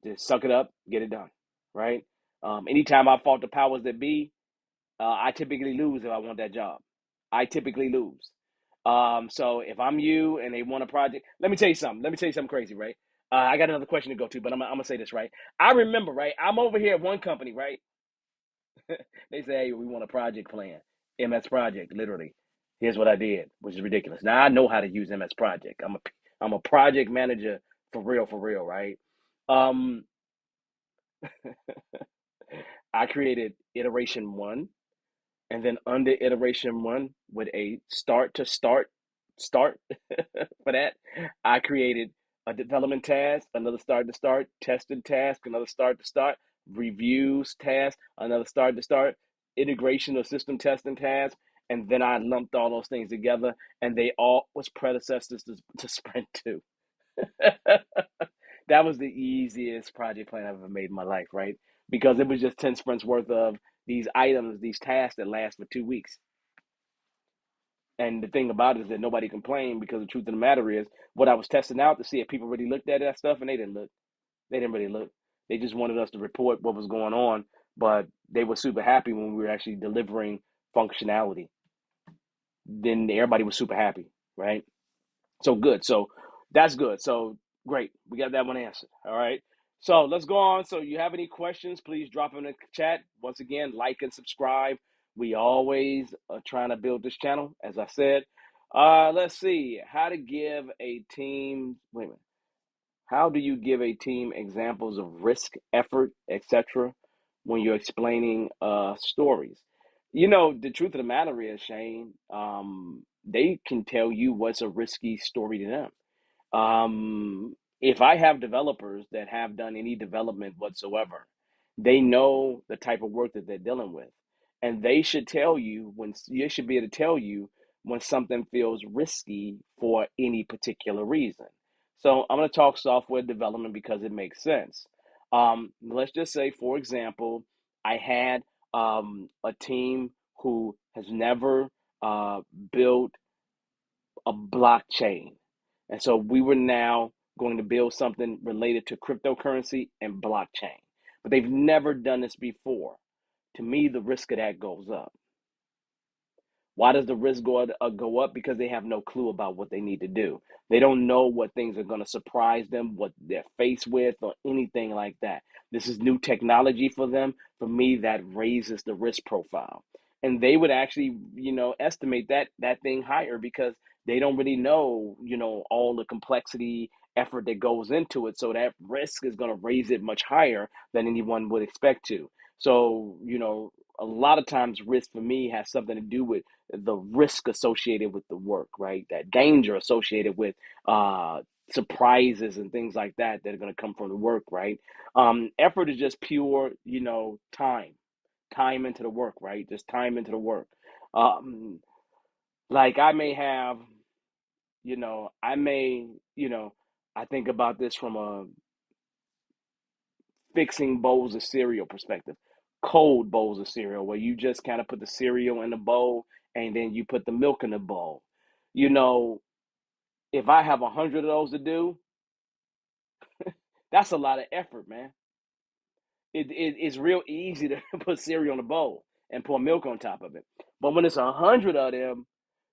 Just suck it up, get it done, right? Anytime I fought the powers that be, I typically lose if I want that job. I typically lose. So if I'm you and they want a project, let me tell you something. Let me tell you something crazy, right? I got another question to go to, but I'm gonna say this, right? I remember, right? I'm over here at one company, right? They say, hey, we want a project plan. MS Project, literally. Here's what I did, which is ridiculous. Now I know how to use MS Project. I'm a project manager for real, right? Um, I created iteration one, and then under iteration one with a start for that, I created a development task, another start to start, testing task, another start to start, reviews task, another start to start, integration or system testing task, and then I lumped all those things together, and they all was predecessors to Sprint 2. That was the easiest project plan I've ever made in my life, right? Because it was just 10 sprints worth of these items, these tasks that last for 2 weeks. And the thing about it is that nobody complained because the truth of the matter is what I was testing out to see if people really looked at that stuff, and they didn't look. They didn't really look. They just wanted us to report what was going on, but they were super happy when we were actually delivering functionality. Then everybody was super happy, right? So good. So that's good. So great. We got that one answered. All right. So let's go on. So you have any questions, please drop them in the chat. Once again, like and subscribe. We always are trying to build this channel, as I said. Let's see. How to give a team, wait a minute. How do you give a team examples of risk, effort, etc. when you're explaining stories? The truth of the matter is, Shane, they can tell you what's a risky story to them. If I have developers that have done any development whatsoever, they know the type of work that they're dealing with. And they should tell you when you should be able to tell you when something feels risky for any particular reason. So I'm going to talk software development because it makes sense. Let's just say, for example, I had a team who has never built a blockchain. And so we were now going to build something related to cryptocurrency and blockchain. But they've never done this before. To me, the risk of that goes up. Why does the risk go up? Because they have no clue about what they need to do. They don't know what things are going to surprise them, what they're faced with, or anything like that. This is new technology for them. For me, that raises the risk profile. And they would actually, estimate that thing higher because they don't really know, all the complexity, effort that goes into it. So that risk is going to raise it much higher than anyone would expect to. So, a lot of times risk for me has something to do with the risk associated with the work, right? That danger associated with uh, surprises and things like that are going to come from the work, right? Effort is just pure, time into the work, right? Just time into the work. Um, like I may have, I may, I think about this from a fixing bowls of cereal perspective, cold bowls of cereal, where you just kind of put the cereal in the bowl and then you put the milk in the bowl. You know, if I have 100 of those to do, that's a lot of effort, man. It's real easy to put cereal in a bowl and pour milk on top of it. But when it's 100 of them,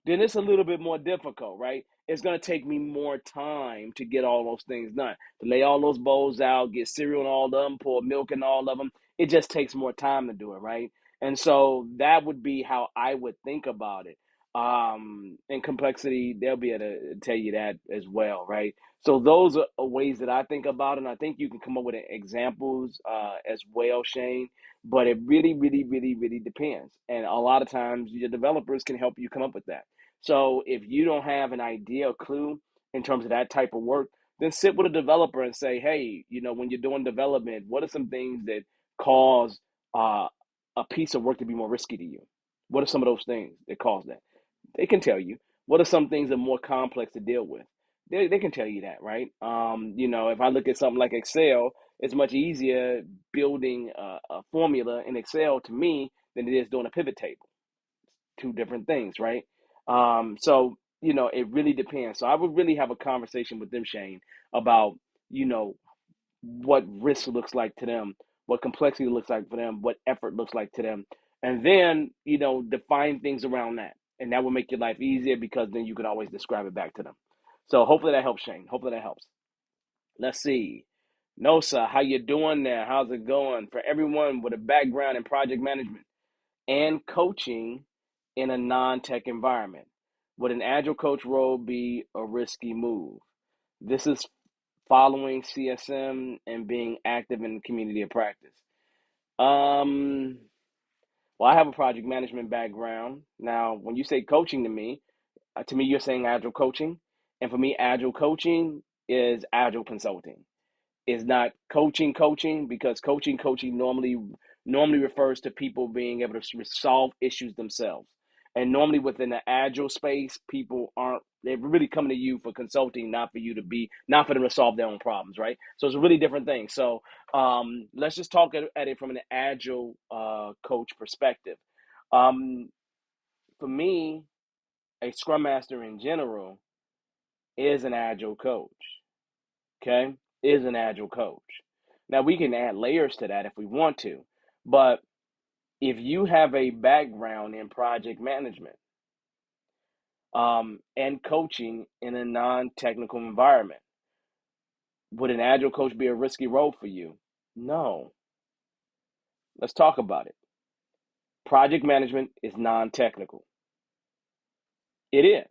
then it's a little bit more difficult, right? It's going to take me more time to get all those things done. To lay all those bowls out, get cereal in all of them, pour milk in all of them. It just takes more time to do it, right? And so that would be how I would think about it. And complexity, they'll be able to tell you that as well, right? So those are ways that I think about it. And I think you can come up with examples as well, Shane. But it really, really, really, really depends. And a lot of times your developers can help you come up with that. So if you don't have an idea or clue in terms of that type of work, then sit with a developer and say, hey, when you're doing development, what are some things that cause uh, a piece of work to be more risky to you? What are some of those things that cause that? They can tell you. What are some things that are more complex to deal with? They can tell you that, right? If I look at something like Excel, it's much easier building a formula in Excel to me than it is doing a pivot table. Two different things, right? So it really depends. So I would really have a conversation with them, Shane, about you know what risk looks like to them, what complexity looks like for them, what effort looks like to them, and then define things around that, and that will make your life easier because then you can always describe it back to them. So hopefully that helps, Shane. Hopefully that helps. Let's see. Nosa, how you doing there? How's it going? For everyone with a background in project management and coaching in a non-tech environment, would an agile coach role be a risky move? This is following CSM and being active in the community of practice. Um, well, I have a project management background. Now, when you say coaching to me, you're saying agile coaching, and for me, agile coaching is agile consulting. Is not coaching because coaching normally refers to people being able to solve issues themselves. And normally within the agile space, people aren't they're really coming to you for consulting, not for them to solve their own problems, right? So it's a really different thing. So let's just talk at it from an agile coach perspective. Um, for me, a scrum master in general is an agile coach. Okay, is an agile coach. Now we can add layers to that if we want to, but if you have a background in project management and coaching in a non-technical environment, would an agile coach be a risky role for you? No. Let's talk about it. Project management is non-technical. It is.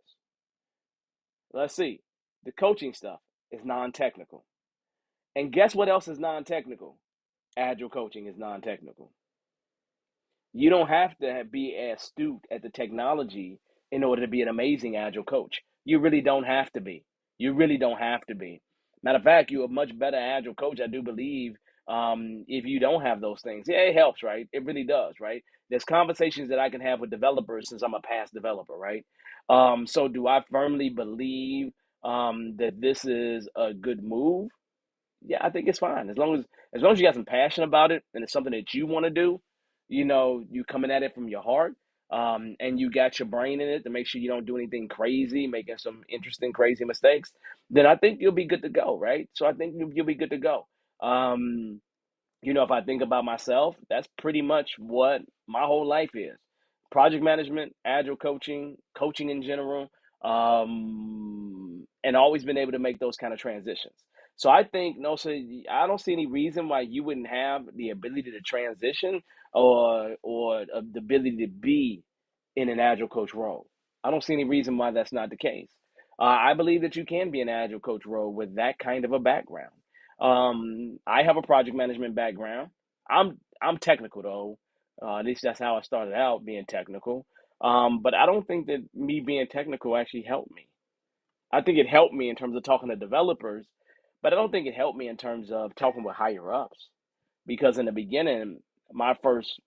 Let's see. The coaching stuff is non-technical. And guess what else is non-technical? Agile coaching is non-technical. You don't have to be astute at the technology in order to be an amazing agile coach. You really don't have to be. You really don't have to be. Matter of fact, you're a much better agile coach, I do believe, if you don't have those things. Yeah, it helps, right? It really does, right? There's conversations that I can have with developers since I'm a past developer, right? So do I firmly believe that this is a good move? Yeah, I think it's fine as long as you got some passion about it and it's something that you want to do. You coming at it from your heart, and you got your brain in it to make sure you don't do anything crazy, making some interesting crazy mistakes. Then I think you'll be good to go, right? So I think you'll be good to go. Um, if I think about myself, that's pretty much what my whole life is. Project management, agile coaching, coaching in general, and always been able to make those kind of transitions. So I think, no, so I don't see any reason why you wouldn't have the ability to transition or the ability to be in an agile coach role. I don't see any reason why that's not the case. I believe that you can be an agile coach role with that kind of a background. I have a project management background. I'm technical though. At least that's how I started out being technical. But I don't think that me being technical actually helped me. I think it helped me in terms of talking to developers, but I don't think it helped me in terms of talking with higher ups. Because in the beginning, my first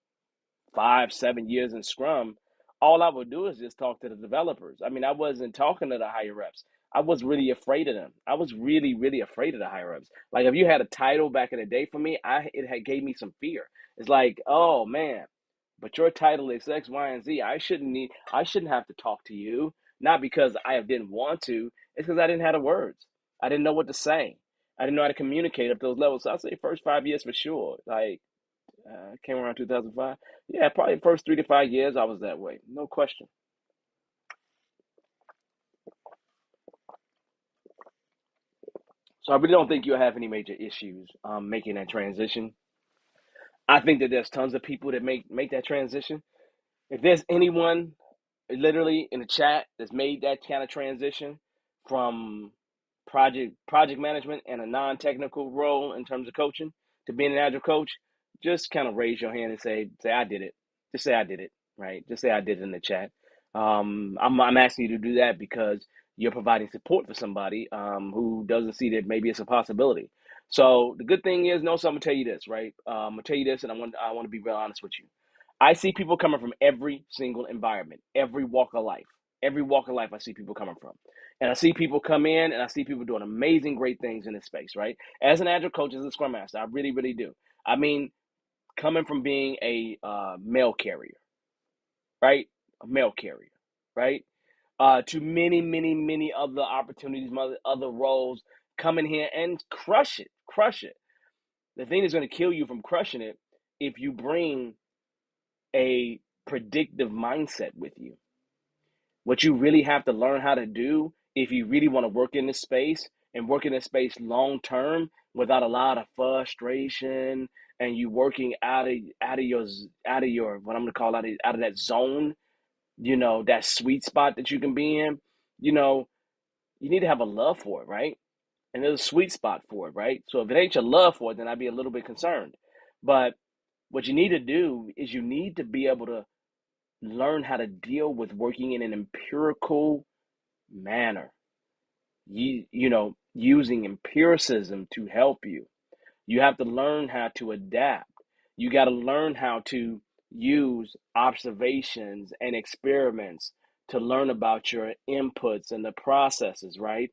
5, 7 years in Scrum, all I would do is just talk to the developers. I mean, I wasn't talking to the higher reps. I was really afraid of them. I was really, really afraid of the higher reps. Like if you had a title back in the day for me, it had gave me some fear. It's like, oh man, but your title is X, Y, and Z. I shouldn't have to talk to you. Not because I didn't want to, it's because I didn't have the words. I didn't know what to say. I didn't know how to communicate up those levels. So I'd say first 5 years for sure. Like came around 2005. Yeah, probably the first 3 to 5 years I was that way. No question. So I really don't think you'll have any major issues making that transition. I think that there's tons of people that make that transition. If there's anyone literally in the chat that's made that kind of transition from project management and a non-technical role in terms of coaching to being an agile coach, just kind of raise your hand and say I did it. Just say I did it, right? Just say I did it in the chat. I'm asking you to do that because you're providing support for somebody who doesn't see that maybe it's a possibility. So the good thing is, no, so I'm gonna tell you this, right? I'm gonna tell you this, and I want to be real honest with you. I see people coming from every single environment, every walk of life. Every walk of life, I see people coming from. And I see people come in and I see people doing amazing, great things in this space, right? As an agile coach, as a scrum master, I really, really do. I mean, coming from being a mail carrier, right? A mail carrier, right? To many, many, many other opportunities, other roles, come in here and crush it, crush it. The thing that's going to kill you from crushing it if you bring a predictive mindset with you. What you really have to learn how to do if you really want to work in this space and work in this space long term without a lot of frustration and you working out of your what I'm gonna call out of that zone, that sweet spot that you can be in, you know, you need to have a love for it, right? And there's a sweet spot for it, right? So if it ain't your love for it, then I'd be a little bit concerned. But what you need to do is you need to be able to learn how to deal with working in an empirical manner. Using empiricism to help you. You have to learn how to adapt. You got to learn how to use observations and experiments to learn about your inputs and the processes, right?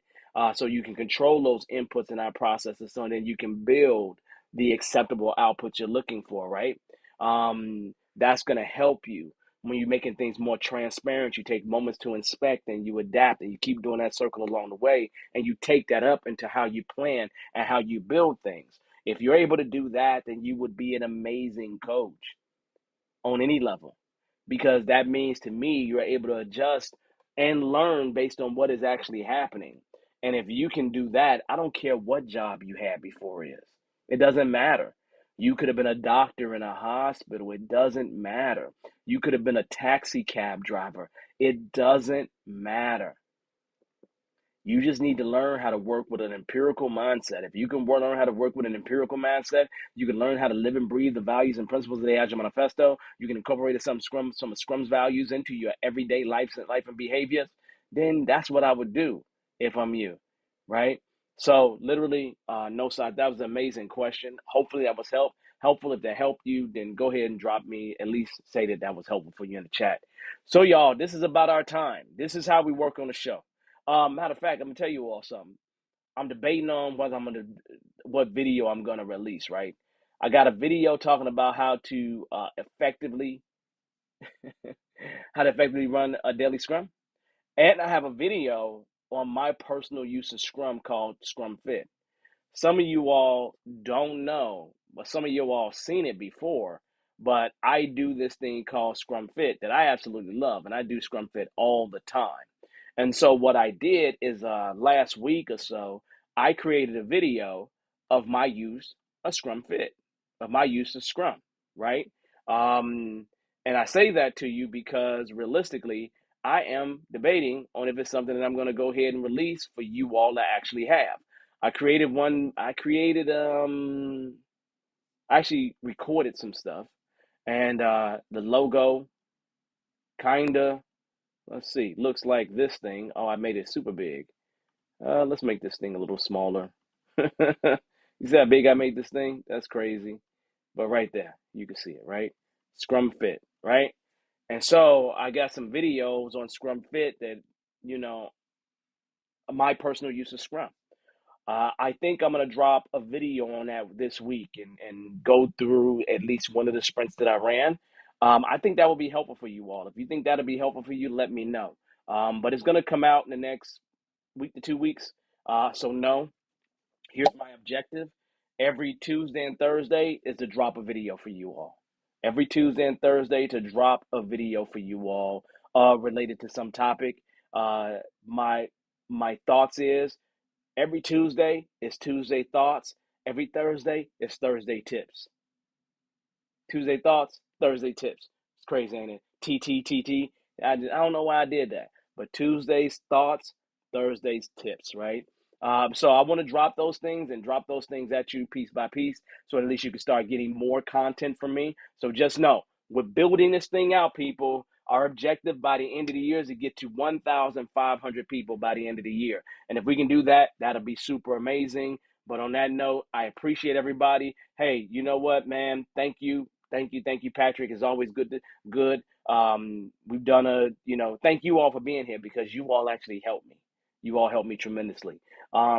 So you can control those inputs and our processes so then you can build the acceptable outputs you're looking for, right? That's going to help you when you're making things more transparent. You take moments to inspect and you adapt and you keep doing that circle along the way and you take that up into how you plan and how you build things. If you're able to do that, then you would be an amazing coach on any level because that means to me you're able to adjust and learn based on what is actually happening. And if you can do that, I don't care what job you had before is. It doesn't matter. You could have been a doctor in a hospital. It doesn't matter. You could have been a taxi cab driver. It doesn't matter. You just need to learn how to work with an empirical mindset. If you can learn how to work with an empirical mindset, you can learn how to live and breathe the values and principles of the Agile Manifesto. You can incorporate some of Scrum's values into your everyday life and behaviors. Then that's what I would do if I'm you, right? So literally, no side. That was an amazing question. Hopefully that was helpful. If that helped you, then go ahead and drop me at least say that was helpful for you in the chat. So y'all, this is about our time. This is how we work on the show. Matter of fact, I'm gonna tell you all something. I'm debating on what video I'm gonna release. Right, I got a video talking about how to effectively run a daily Scrum, and I have a video on my personal use of Scrum called Scrum Fit. Some of you all don't know, but some of you all seen it before. But I do this thing called Scrum Fit that I absolutely love, and I do Scrum Fit all the time. And so what I did is last week or so, I created a video of my use of Scrum Fit, of my use of Scrum, right? Um, and I say that to you because realistically, I am debating on if it's something that I'm going to go ahead and release for you all to actually have. I actually recorded some stuff And the logo kinda, let's see, looks like this thing. Oh, I made it super big. Let's make this thing a little smaller. You see how big I made this thing? That's crazy. But right there, you can see it, right? Scrum Fit, right? And so I got some videos on Scrum Fit that, you know, my personal use of Scrum. I think I'm gonna drop a video on that this week and go through at least one of the sprints that I ran. I think that will be helpful for you all. If you think that'll be helpful for you, let me know. But it's gonna come out in the next week to 2 weeks. So no, here's my objective. Every Tuesday and Thursday is to drop a video for you all. Every Tuesday and Thursday to drop a video for you all related to some topic. Uh, my my thoughts is every Tuesday is Tuesday thoughts. Every Thursday is Thursday tips. Tuesday thoughts, Thursday tips. It's crazy, ain't it? TTTT. I don't know why I did that. But Tuesdays thoughts, Thursdays tips, right? So I want to drop those things and drop those things at you piece by piece, so at least you can start getting more content from me. So just know, we're building this thing out, people. Our objective by the end of the year is to get to 1,500 people by the end of the year. And if we can do that, that'll be super amazing. But on that note, I appreciate everybody. Hey, you know what, man? Thank you. Thank you, Patrick. It's always good. We've done thank you all for being here because you all actually helped me. You all helped me tremendously.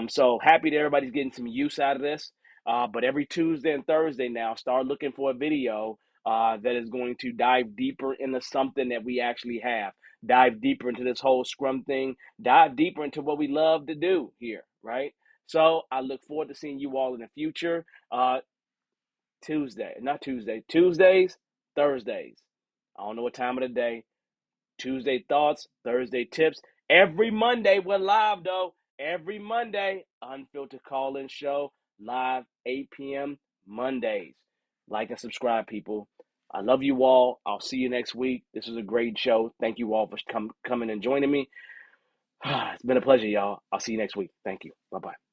So happy that everybody's getting some use out of this. But every Tuesday and Thursday now, start looking for a video that is going to dive deeper into something that we actually have. Dive deeper into this whole Scrum thing. Dive deeper into what we love to do here, right? So I look forward to seeing you all in the future. Tuesdays, Thursdays. I don't know what time of the day. Tuesday thoughts, Thursday tips. Every Monday, we're live though. Every Monday, Unfiltered Call-In Show, live 8 p.m. Mondays. Like and subscribe, people. I love you all. I'll see you next week. This was a great show. Thank you all for coming and joining me. It's been a pleasure, y'all. I'll see you next week. Thank you. Bye-bye.